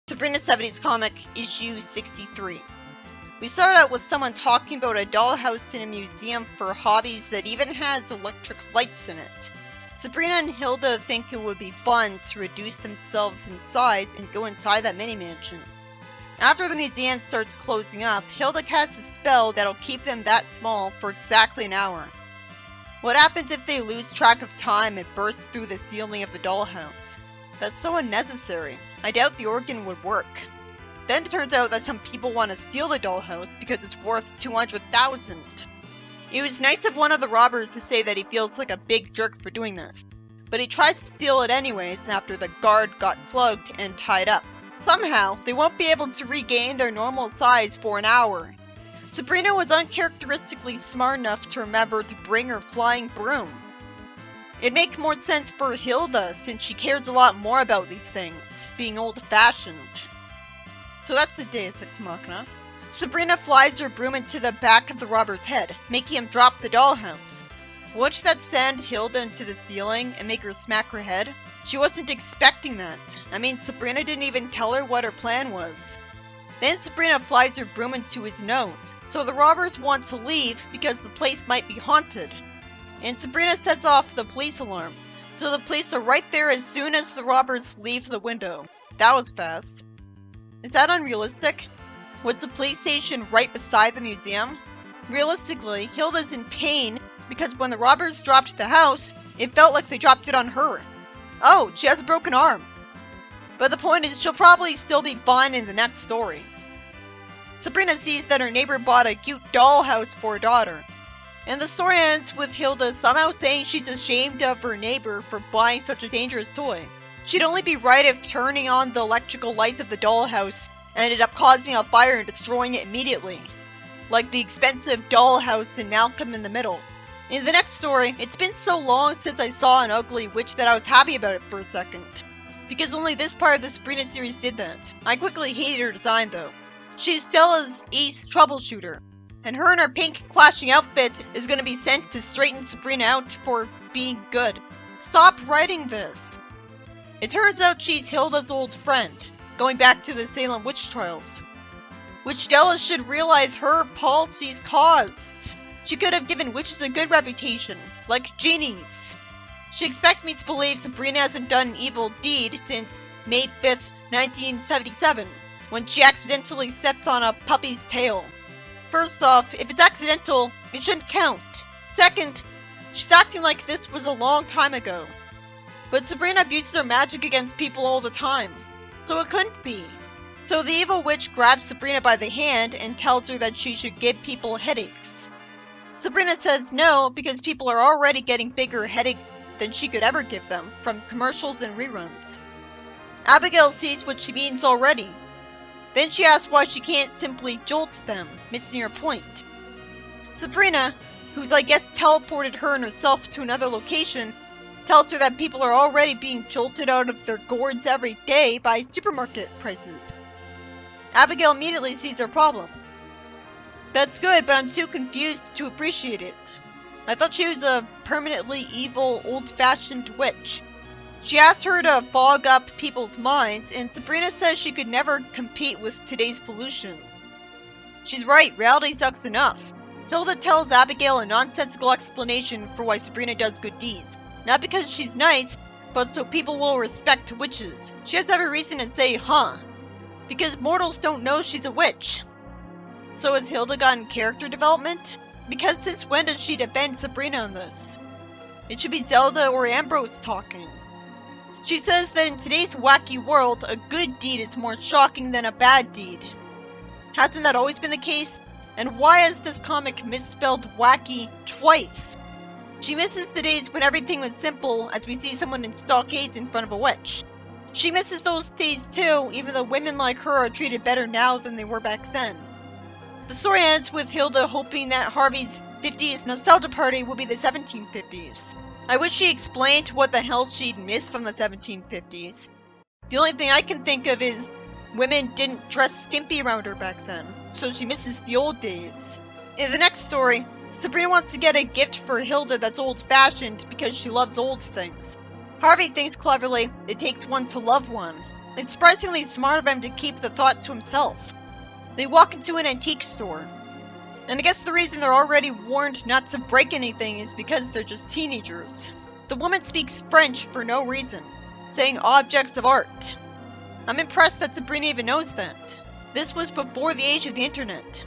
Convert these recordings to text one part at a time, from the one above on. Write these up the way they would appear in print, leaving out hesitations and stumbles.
Sabrina 70s comic, issue 63. We start out with someone talking about a dollhouse in a museum for hobbies that even has electric lights in it. Sabrina and Hilda think it would be fun to reduce themselves in size and go inside that mini-mansion. After the museum starts closing up, Hilda casts a spell that'll keep them that small for exactly an hour. What happens if they lose track of time and burst through the ceiling of the dollhouse? That's so unnecessary. I doubt the organ would work. Then it turns out that some people want to steal the dollhouse because it's worth $200,000. It was nice of one of the robbers to say that he feels like a big jerk for doing this, but he tries to steal it anyways after the guard got slugged and tied up. Somehow, they won't be able to regain their normal size for an hour. Sabrina was uncharacteristically smart enough to remember to bring her flying broom. It'd make more sense for Hilda since she cares a lot more about these things, being old-fashioned. So that's the Deus Ex Machina. Sabrina flies her broom into the back of the robber's head, making him drop the dollhouse. Wouldn't that send Hilda into the ceiling and make her smack her head? She wasn't expecting that. I mean, Sabrina didn't even tell her what her plan was. Then Sabrina flies her broom into his nose, so the robbers want to leave because the place might be haunted. And Sabrina sets off the police alarm, so the police are right there as soon as the robbers leave the window. That was fast. Is that unrealistic? Was the police station right beside the museum? Realistically, Hilda's in pain because when the robbers dropped the house, it felt like they dropped it on her. Oh, she has a broken arm. But the point is, she'll probably still be fine in the next story. Sabrina sees that her neighbor bought a cute dollhouse for her daughter. And the story ends with Hilda somehow saying she's ashamed of her neighbor for buying such a dangerous toy. She'd only be right if turning on the electrical lights of the dollhouse ended up causing a fire and destroying it immediately. Like the expensive dollhouse in Malcolm in the Middle. In the next story, it's been so long since I saw an ugly witch that I was happy about it for a second. Because only this part of the Sabrina series did that. I quickly hated her design though. She's Stella's ace troubleshooter. And her in her pink clashing outfit is going to be sent to straighten Sabrina out for being good. Stop writing this. It turns out she's Hilda's old friend, going back to the Salem witch trials, which Stella should realize her policies caused. She could have given witches a good reputation, like genies. She expects me to believe Sabrina hasn't done an evil deed since May 5th, 1977, when she accidentally stepped on a puppy's tail. First off, if it's accidental, it shouldn't count. Second, she's acting like this was a long time ago. But Sabrina abuses her magic against people all the time, so it couldn't be. So the evil witch grabs Sabrina by the hand and tells her that she should give people headaches. Sabrina says no because people are already getting bigger headaches than she could ever give them from commercials and reruns. Abigail sees what she means already. Then she asks why she can't simply jolt them, missing her point. Sabrina, who's I guess teleported her and herself to another location, tells her that people are already being jolted out of their gourds every day by supermarket prices. Abigail immediately sees her problem. That's good, but I'm too confused to appreciate it. I thought she was a permanently evil, old-fashioned witch. She asked her to fog up people's minds, and Sabrina says she could never compete with today's pollution. She's right, reality sucks enough. Hilda tells Abigail a nonsensical explanation for why Sabrina does good deeds. Not because she's nice, but so people will respect witches. She has every reason to say, huh? Because mortals don't know she's a witch. So has Hilda gotten character development? Because since when does she defend Sabrina on this? It should be Zelda or Ambrose talking. She says that in today's wacky world, a good deed is more shocking than a bad deed. Hasn't that always been the case? And why has this comic misspelled wacky twice? She misses the days when everything was simple as we see someone in stockades in front of a witch. She misses those days too, even though women like her are treated better now than they were back then. The story ends with Hilda hoping that Harvey's 50th nostalgia party will be the 1750s. I wish she explained what the hell she'd missed from the 1750s. The only thing I can think of is women didn't dress skimpy around her back then, so she misses the old days. In the next story, Sabrina wants to get a gift for Hilda that's old-fashioned because she loves old things. Harvey thinks cleverly it takes one to love one. It's surprisingly smart of him to keep the thought to himself. They walk into an antique store. And I guess the reason they're already warned not to break anything is because they're just teenagers. The woman speaks French for no reason, saying objects of art. I'm impressed that Sabrina even knows that. This was before the age of the internet.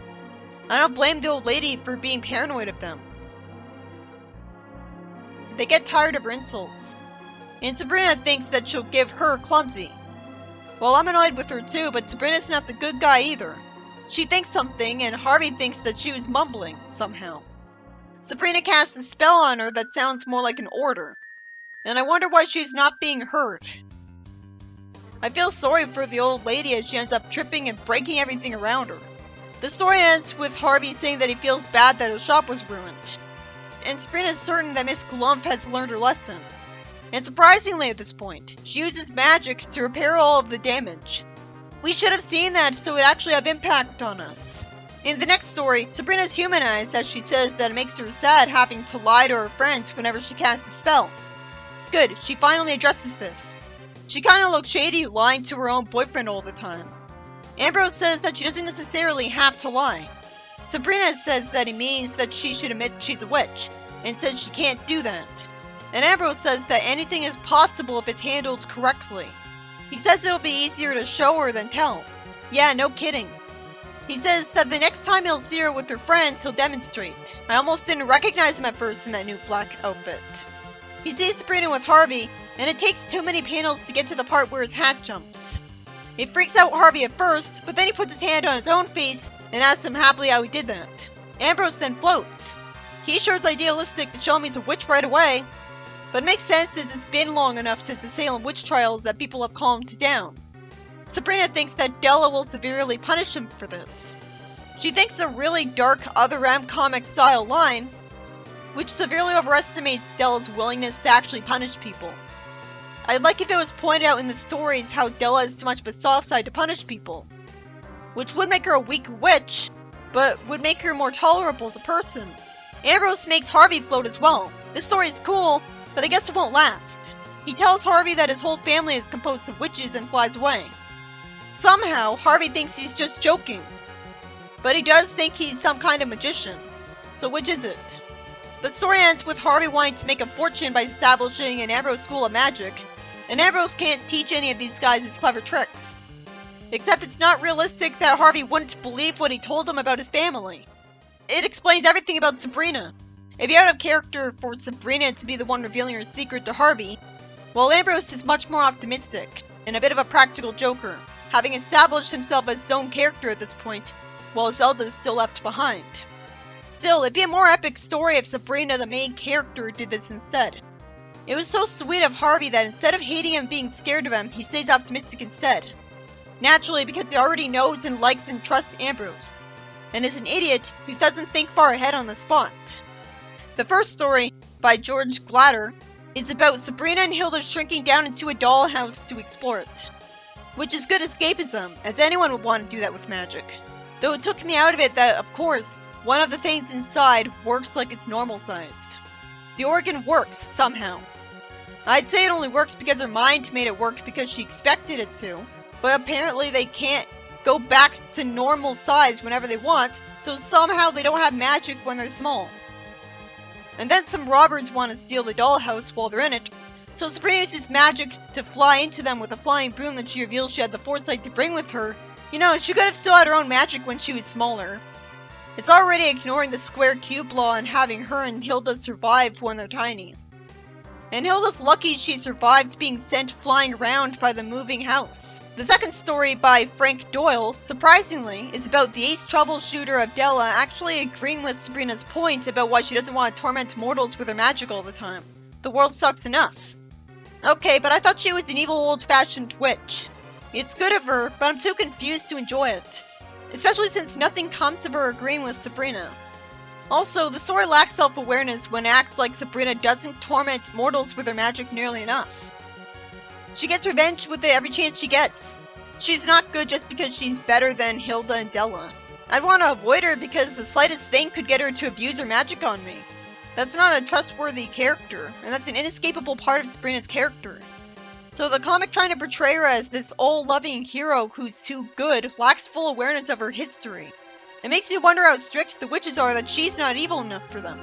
I don't blame the old lady for being paranoid of them. They get tired of her insults, and Sabrina thinks that she'll give her clumsy. Well, I'm annoyed with her too, but Sabrina's not the good guy either. She thinks something, and Harvey thinks that she was mumbling, somehow. Sabrina casts a spell on her that sounds more like an order, and I wonder why she's not being heard. I feel sorry for the old lady as she ends up tripping and breaking everything around her. The story ends with Harvey saying that he feels bad that his shop was ruined, and Sabrina is certain that Miss Glump has learned her lesson. And surprisingly at this point, she uses magic to repair all of the damage. We should have seen that so it actually have impact on us. In the next story, Sabrina's humanized as she says that it makes her sad having to lie to her friends whenever she casts a spell. Good, she finally addresses this. She kinda looks shady lying to her own boyfriend all the time. Ambrose says that she doesn't necessarily have to lie. Sabrina says that he means that she should admit she's a witch, and says she can't do that. And Ambrose says that anything is possible if it's handled correctly. He says it'll be easier to show her than tell. Yeah, no kidding. He says that the next time he'll see her with her friends, he'll demonstrate. I almost didn't recognize him at first in that new black outfit. He sees Sabrina with Harvey, and it takes too many panels to get to the part where his hat jumps. It freaks out Harvey at first, but then he puts his hand on his own face and asks him happily how he did that. Ambrose then floats. He sure is idealistic to show him he's a witch right away, but it makes sense since it's been long enough since the Salem witch trials that people have calmed down. Sabrina thinks that Della will severely punish him for this. She thinks a really dark Other M comic style line, which severely overestimates Della's willingness to actually punish people. I'd like if it was pointed out in the stories how Della is too much of a soft side to punish people, which would make her a weak witch, but would make her more tolerable as a person. Ambrose makes Harvey float as well. This story is cool, but I guess it won't last. He tells Harvey that his whole family is composed of witches and flies away. Somehow, Harvey thinks he's just joking, but he does think he's some kind of magician. So which is it? The story ends with Harvey wanting to make a fortune by establishing an Ambrose school of magic, and Ambrose can't teach any of these guys his clever tricks. Except it's not realistic that Harvey wouldn't believe what he told him about his family. It explains everything about Sabrina. It'd be out of character for Sabrina to be the one revealing her secret to Harvey, while Ambrose is much more optimistic, and a bit of a practical joker, having established himself as his own character at this point, while Zelda is still left behind. Still, it'd be a more epic story if Sabrina, the main character, did this instead. It was so sweet of Harvey that instead of hating him and being scared of him, he stays optimistic instead. Naturally, because he already knows and likes and trusts Ambrose, and is an idiot who doesn't think far ahead on the spot. The first story, by George Glatter, is about Sabrina and Hilda shrinking down into a dollhouse to explore it. Which is good escapism, as anyone would want to do that with magic. Though it took me out of it that, of course, one of the things inside works like it's normal sized. The organ works, somehow. I'd say it only works because her mind made it work because she expected it to, but apparently they can't go back to normal size whenever they want, so somehow they don't have magic when they're small. And then some robbers want to steal the dollhouse while they're in it, so Sabrina uses magic to fly into them with a flying broom that she reveals she had the foresight to bring with her. You know, she could have still had her own magic when she was smaller. It's already ignoring the square cube law and having her and Hilda survive when they're tiny. And Hilda's lucky she survived being sent flying around by the moving house. The second story, by Frank Doyle, surprisingly, is about the ace troubleshooter of Della actually agreeing with Sabrina's point about why she doesn't want to torment mortals with her magic all the time. The world sucks enough. Okay, but I thought she was an evil old-fashioned witch. It's good of her, but I'm too confused to enjoy it. Especially since nothing comes of her agreeing with Sabrina. Also, the story lacks self-awareness when it acts like Sabrina doesn't torment mortals with her magic nearly enough. She gets revenge with it every chance she gets. She's not good just because she's better than Hilda and Della. I'd want to avoid her because the slightest thing could get her to abuse her magic on me. That's not a trustworthy character, and that's an inescapable part of Sabrina's character. So the comic trying to portray her as this all-loving hero who's too good lacks full awareness of her history. It makes me wonder how strict the witches are that she's not evil enough for them.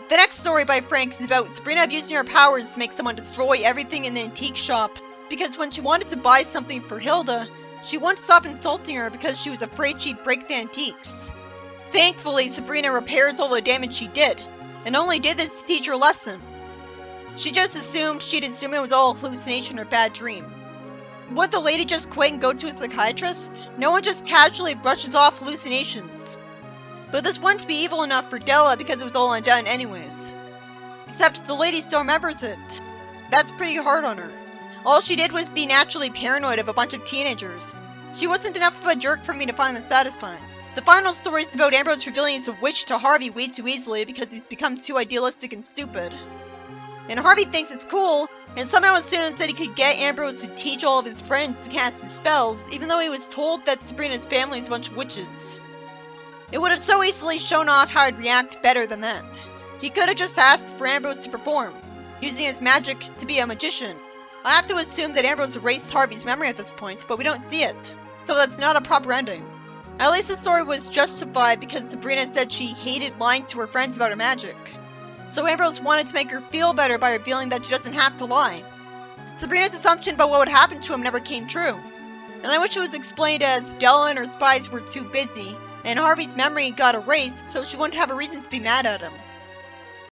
The next story by Frank is about Sabrina abusing her powers to make someone destroy everything in the antique shop, because when she wanted to buy something for Hilda, she wouldn't stop insulting her because she was afraid she'd break the antiques. Thankfully, Sabrina repairs all the damage she did, and only did this to teach her a lesson. She just assumed she'd assume it was all a hallucination or bad dream. Wouldn't the lady just quit and go to a psychiatrist? No one just casually brushes off hallucinations. But this wouldn't be evil enough for Della because it was all undone anyways. Except the lady still remembers it. That's pretty hard on her. All she did was be naturally paranoid of a bunch of teenagers. She wasn't enough of a jerk for me to find this satisfying. The final story is about Ambrose revealing he's a witch to Harvey way too easily because he's become too idealistic and stupid. And Harvey thinks it's cool, and somehow assumes that he could get Ambrose to teach all of his friends to cast his spells, even though he was told that Sabrina's family is a bunch of witches. It would have so easily shown off how I'd react better than that. He could have just asked for Ambrose to perform, using his magic to be a magician. I have to assume that Ambrose erased Harvey's memory at this point, but we don't see it, so that's not a proper ending. At least the story was justified because Sabrina said she hated lying to her friends about her magic. So Ambrose wanted to make her feel better by revealing that she doesn't have to lie. Sabrina's assumption about what would happen to him never came true. And I wish it was explained as Della and her spies were too busy, and Harvey's memory got erased so she wouldn't have a reason to be mad at him.